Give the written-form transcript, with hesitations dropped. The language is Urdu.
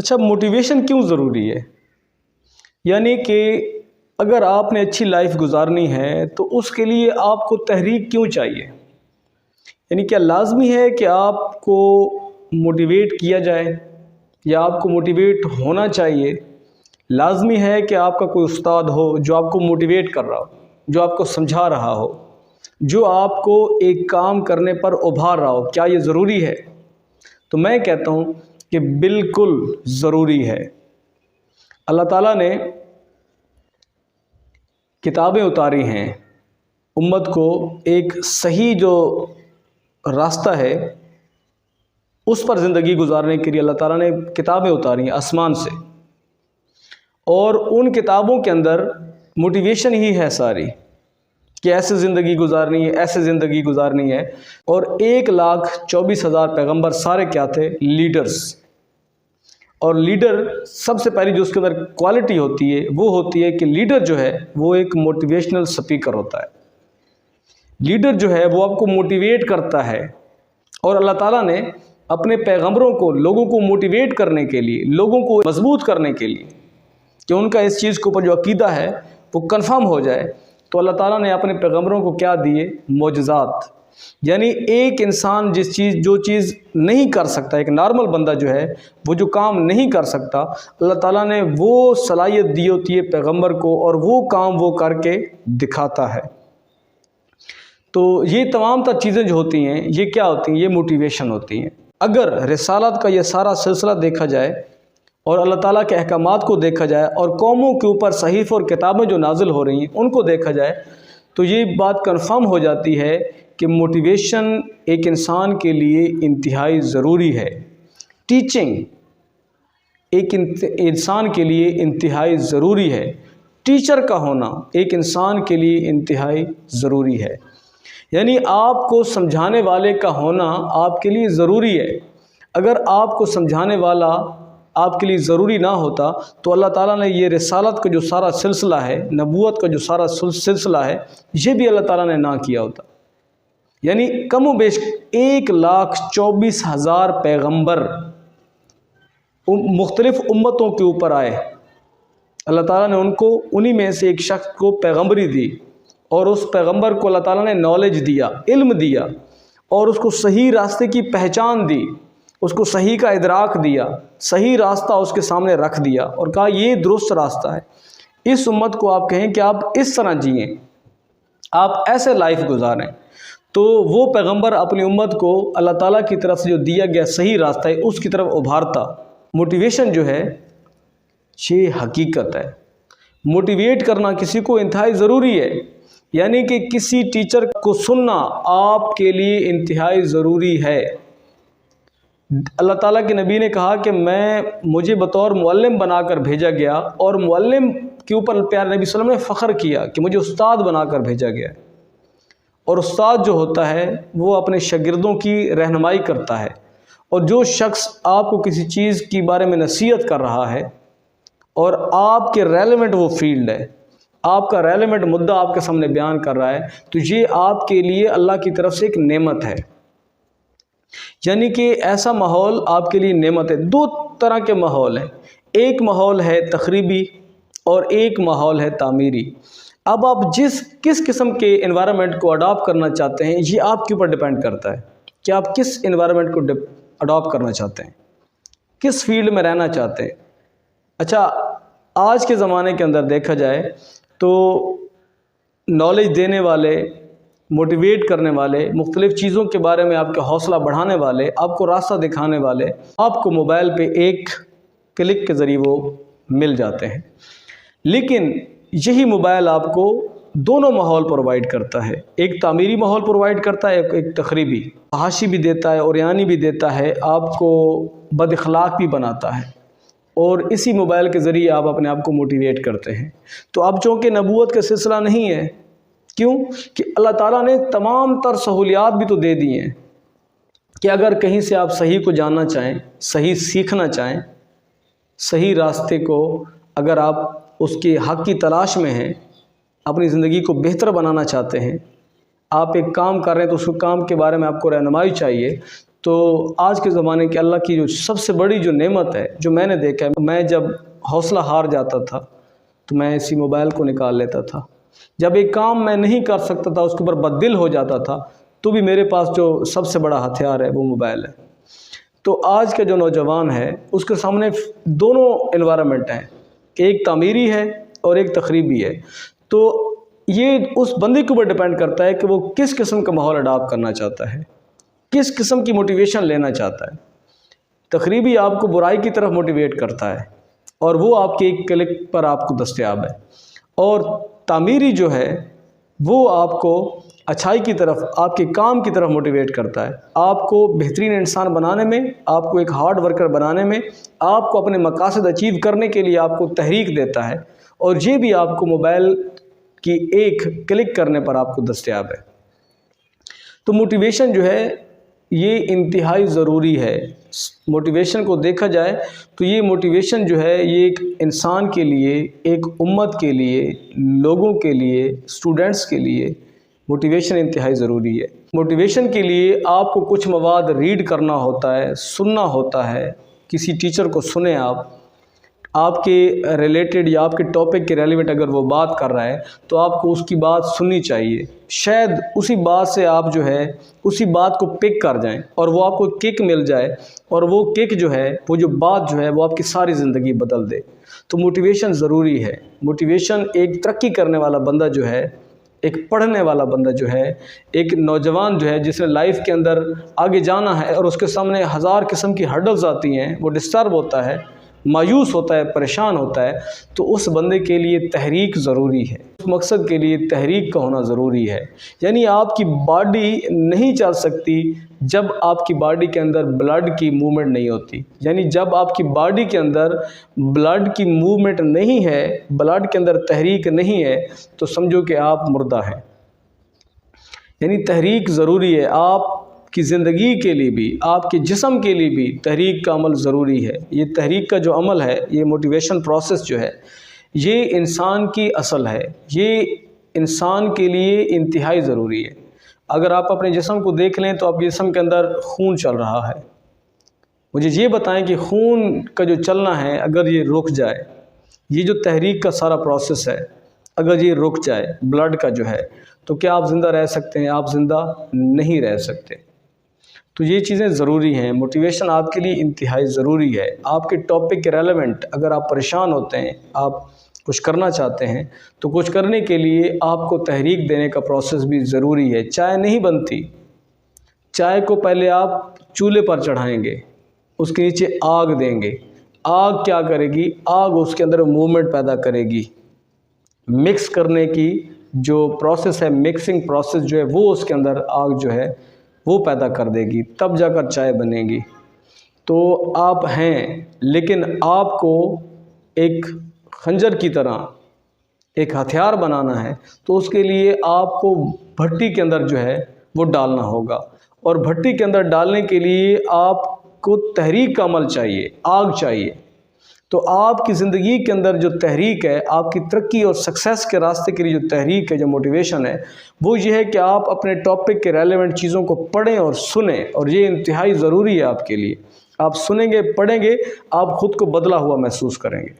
اچھا، موٹیویشن کیوں ضروری ہے؟ یعنی کہ اگر آپ نے اچھی لائف گزارنی ہے تو اس کے لیے آپ کو تحریک کیوں چاہیے؟ یعنی کیا لازمی ہے کہ آپ کو موٹیویٹ کیا جائے یا آپ کو موٹیویٹ ہونا چاہیے؟ لازمی ہے کہ آپ کا کوئی استاد ہو جو آپ کو موٹیویٹ کر رہا ہو، جو آپ کو سمجھا رہا ہو، جو آپ کو ایک کام کرنے پر ابھار رہا ہو؟ کیا یہ ضروری ہے؟ تو میں کہتا ہوں کہ بالکل ضروری ہے۔ اللہ تعالیٰ نے کتابیں اتاری ہیں امت کو ایک صحیح جو راستہ ہے اس پر زندگی گزارنے کے لیے اللہ تعالیٰ نے کتابیں اتاری ہیں آسمان سے، اور ان کتابوں کے اندر موٹیویشن ہی ہے ساری کہ ایسے زندگی گزارنی ہے، ایسے زندگی گزارنی ہے۔ اور 1,24,000 پیغمبر سارے کیا تھے؟ لیڈرز۔ اور لیڈر سب سے پہلی جو اس کے اندر کوالٹی ہوتی ہے وہ ہوتی ہے کہ لیڈر جو ہے وہ ایک موٹیویشنل سپیکر ہوتا ہے۔ لیڈر جو ہے وہ آپ کو موٹیویٹ کرتا ہے، اور اللہ تعالیٰ نے اپنے پیغمبروں کو لوگوں کو موٹیویٹ کرنے کے لیے، لوگوں کو مضبوط کرنے کے لیے کہ ان کا اس چیز کے اوپر جو عقیدہ ہے وہ کنفرم ہو جائے، تو اللہ تعالیٰ نے اپنے پیغمبروں کو کیا دیے؟ معجزات۔ یعنی ایک انسان جو چیز نہیں کر سکتا، ایک نارمل بندہ جو ہے وہ جو کام نہیں کر سکتا، اللہ تعالیٰ نے وہ صلاحیت دی ہوتی ہے پیغمبر کو، اور وہ کام وہ کر کے دکھاتا ہے۔ تو یہ تمام تر چیزیں جو ہوتی ہیں یہ کیا ہوتی ہیں؟ یہ موٹیویشن ہوتی ہیں۔ اگر رسالت کا یہ سارا سلسلہ دیکھا جائے اور اللہ تعالیٰ کے احکامات کو دیکھا جائے اور قوموں کے اوپر صحیفے اور کتابیں جو نازل ہو رہی ہیں ان کو دیکھا جائے، تو یہ بات کنفرم ہو جاتی ہے کہ موٹیویشن ایک انسان کے لیے انتہائی ضروری ہے۔ ٹیچنگ ایک انسان کے لیے انتہائی ضروری ہے۔ ٹیچر کا ہونا ایک انسان کے لیے انتہائی ضروری ہے۔ یعنی آپ کو سمجھانے والے کا ہونا آپ کے لیے ضروری ہے۔ اگر آپ کو سمجھانے والا آپ کے لیے ضروری نہ ہوتا تو اللہ تعالیٰ نے یہ رسالت کا جو سارا سلسلہ ہے، نبوت کا جو سارا سلسلہ ہے، یہ بھی اللہ تعالیٰ نے نہ کیا ہوتا۔ یعنی کم و بیش 1,24,000 پیغمبر مختلف امتوں کے اوپر آئے، اللہ تعالیٰ نے ان کو انہی میں سے ایک شخص کو پیغمبری دی، اور اس پیغمبر کو اللہ تعالیٰ نے نالج دیا، علم دیا، اور اس کو صحیح راستے کی پہچان دی، اس کو صحیح کا ادراک دیا، صحیح راستہ اس کے سامنے رکھ دیا اور کہا یہ درست راستہ ہے۔ اس امت کو آپ کہیں کہ آپ اس طرح جئیں، آپ ایسے لائف گزاریں، تو وہ پیغمبر اپنی امت کو اللہ تعالیٰ کی طرف سے جو دیا گیا صحیح راستہ ہے اس کی طرف ابھارتا۔ موٹیویشن جو ہے یہ حقیقت ہے۔ موٹیویٹ کرنا کسی کو انتہائی ضروری ہے، یعنی کہ کسی ٹیچر کو سننا آپ کے لیے انتہائی ضروری ہے۔ اللہ تعالیٰ کے نبی نے کہا کہ مجھے بطور معلم بنا کر بھیجا گیا، اور معلم کے اوپر پیارے نبی صلی اللہ علیہ وسلم نے فخر کیا کہ مجھے استاد بنا کر بھیجا گیا۔ اور استاد جو ہوتا ہے وہ اپنے شاگردوں کی رہنمائی کرتا ہے، اور جو شخص آپ کو کسی چیز کے بارے میں نصیحت کر رہا ہے اور آپ کے ریلیونٹ وہ فیلڈ ہے، آپ کا ریلیونٹ مدعا آپ کے سامنے بیان کر رہا ہے، تو یہ آپ کے لیے اللہ کی طرف سے ایک نعمت ہے۔ یعنی کہ ایسا ماحول آپ کے لیے نعمت ہے۔ دو طرح کے ماحول ہیں، ایک ماحول ہے تخریبی اور ایک ماحول ہے تعمیری۔ اب آپ کس قسم کے انوائرمنٹ کو اڈاپٹ کرنا چاہتے ہیں یہ آپ کے اوپر ڈیپینڈ کرتا ہے کہ آپ کس انوائرمنٹ کو اڈاپٹ کرنا چاہتے ہیں، کس فیلڈ میں رہنا چاہتے ہیں۔ اچھا، آج کے زمانے کے اندر دیکھا جائے تو نالج دینے والے، موٹیویٹ کرنے والے، مختلف چیزوں کے بارے میں آپ کا حوصلہ بڑھانے والے، آپ کو راستہ دکھانے والے آپ کو موبائل پہ ایک کلک کے ذریعے وہ مل جاتے ہیں۔ لیکن یہی موبائل آپ کو دونوں ماحول پرووائڈ کرتا ہے، ایک تعمیری ماحول پرووائڈ کرتا ہے، ایک تخریبی، فحاشی بھی دیتا ہے، عریانی بھی دیتا ہے، آپ کو بد اخلاق بھی بناتا ہے، اور اسی موبائل کے ذریعے آپ اپنے آپ کو موٹیویٹ کرتے ہیں۔ تو اب چونکہ نبوت کا سلسلہ نہیں ہے، کیوں کہ اللہ تعالیٰ نے تمام تر سہولیات بھی تو دے دی ہیں کہ اگر کہیں سے آپ صحیح کو جاننا چاہیں، صحیح سیکھنا چاہیں، صحیح راستے کو اگر آپ اس کے حق کی تلاش میں ہیں، اپنی زندگی کو بہتر بنانا چاہتے ہیں، آپ ایک کام کر رہے ہیں تو اس کام کے بارے میں آپ کو رہنمائی چاہیے، تو آج کے زمانے کے اللہ کی جو سب سے بڑی جو نعمت ہے جو میں نے دیکھا ہے، میں جب حوصلہ ہار جاتا تھا تو میں اسی موبائل کو نکال لیتا تھا. جب ایک کام میں نہیں کر سکتا تھا، اس کے اوپر بددل ہو جاتا تھا، تو بھی میرے پاس جو سب سے بڑا ہتھیار ہے وہ موبائل ہے. تو آج کا جو نوجوان ہے اس کے سامنے دونوں انوائرمنٹ ہیں، ایک تعمیری ہے اور ایک تخریبی ہے. تو یہ اس بندے کے اوپر ڈیپینڈ کرتا ہے کہ وہ کس قسم کا ماحول اڈاپٹ کرنا چاہتا ہے، کس قسم کی موٹیویشن لینا چاہتا ہے. تخریبی آپ کو برائی کی طرف موٹیویٹ کرتا ہے اور وہ آپ کے ایک کلک پر آپ کو دستیاب ہے، اور تعمیری جو ہے وہ آپ کو اچھائی کی طرف، آپ کے کام کی طرف موٹیویٹ کرتا ہے، آپ کو بہترین انسان بنانے میں، آپ کو ایک ہارڈ ورکر بنانے میں، آپ کو اپنے مقاصد اچیو کرنے کے لیے آپ کو تحریک دیتا ہے، اور یہ بھی آپ کو موبائل کی ایک کلک کرنے پر آپ کو دستیاب ہے. تو موٹیویشن جو ہے یہ انتہائی ضروری ہے. موٹیویشن کو دیکھا جائے تو یہ موٹیویشن جو ہے یہ ایک انسان کے لیے، ایک امت کے لیے، لوگوں کے لیے، اسٹوڈنٹس کے لیے موٹیویشن انتہائی ضروری ہے. موٹیویشن کے لیے آپ کو کچھ مواد ریڈ کرنا ہوتا ہے، سننا ہوتا ہے. کسی ٹیچر کو سنیں آپ کے ریلیٹڈ یا آپ کے ٹاپک کے ریلیونٹ اگر وہ بات کر رہا ہے تو آپ کو اس کی بات سننی چاہیے. شاید اسی بات سے آپ جو ہے اسی بات کو پک کر جائیں اور وہ آپ کو کک مل جائے، اور وہ کک جو ہے، وہ جو بات جو ہے وہ آپ کی ساری زندگی بدل دے. تو موٹیویشن ضروری ہے. موٹیویشن ایک ترقی کرنے والا بندہ جو ہے، ایک پڑھنے والا بندہ جو ہے، ایک نوجوان جو ہے جس نے لائف کے اندر آگے جانا ہے اور اس کے سامنے ہزار قسم کی ہرڈلز آتی ہیں، وہ ڈسٹرب ہوتا ہے، مایوس ہوتا ہے، پریشان ہوتا ہے، تو اس بندے کے لیے تحریک ضروری ہے. اس مقصد کے لیے تحریک کا ہونا ضروری ہے. یعنی آپ کی باڈی نہیں چل سکتی جب آپ کی باڈی کے اندر بلڈ کی موومنٹ نہیں ہوتی. یعنی جب آپ کی باڈی کے اندر بلڈ کی موومنٹ نہیں ہے، بلڈ کے اندر تحریک نہیں ہے، تو سمجھو کہ آپ مردہ ہیں. یعنی تحریک ضروری ہے. آپ کی زندگی کے لیے بھی، آپ کے جسم کے لیے بھی تحریک کا عمل ضروری ہے. یہ تحریک کا جو عمل ہے، یہ موٹیویشن پروسیس جو ہے، یہ انسان کی اصل ہے. یہ انسان کے لیے انتہائی ضروری ہے. اگر آپ اپنے جسم کو دیکھ لیں تو آپ کے جسم کے اندر خون چل رہا ہے. مجھے یہ بتائیں کہ خون کا جو چلنا ہے اگر یہ رک جائے، یہ جو تحریک کا سارا پروسیس ہے اگر یہ رک جائے بلڈ کا جو ہے، تو کیا آپ زندہ رہ سکتے ہیں؟ آپ زندہ نہیں رہ سکتے. تو یہ چیزیں ضروری ہیں. موٹیویشن آپ کے لیے انتہائی ضروری ہے. آپ کے ٹاپک کے ریلیونٹ اگر آپ پریشان ہوتے ہیں، آپ کچھ کرنا چاہتے ہیں، تو کچھ کرنے کے لیے آپ کو تحریک دینے کا پروسیس بھی ضروری ہے. چائے نہیں بنتی. چائے کو پہلے آپ چولہے پر چڑھائیں گے، اس کے نیچے آگ دیں گے. آگ کیا کرے گی؟ آگ اس کے اندر موومنٹ پیدا کرے گی. مکس کرنے کی جو پروسیس ہے، مکسنگ پروسیس جو ہے، وہ اس کے اندر آگ جو ہے وہ پیدا کر دے گی، تب جا کر چائے بنے گی. تو آپ ہیں، لیکن آپ کو ایک خنجر کی طرح ایک ہتھیار بنانا ہے، تو اس کے لیے آپ کو بھٹی کے اندر جو ہے وہ ڈالنا ہوگا. اور بھٹی کے اندر ڈالنے کے لیے آپ کو تحریک کا عمل چاہیے، آگ چاہیے. تو آپ کی زندگی کے اندر جو تحریک ہے، آپ کی ترقی اور سکسیس کے راستے کے لیے جو تحریک ہے، جو موٹیویشن ہے، وہ یہ ہے کہ آپ اپنے ٹاپک کے ریلیونٹ چیزوں کو پڑھیں اور سنیں. اور یہ انتہائی ضروری ہے آپ کے لیے. آپ سنیں گے، پڑھیں گے، آپ خود کو بدلا ہوا محسوس کریں گے.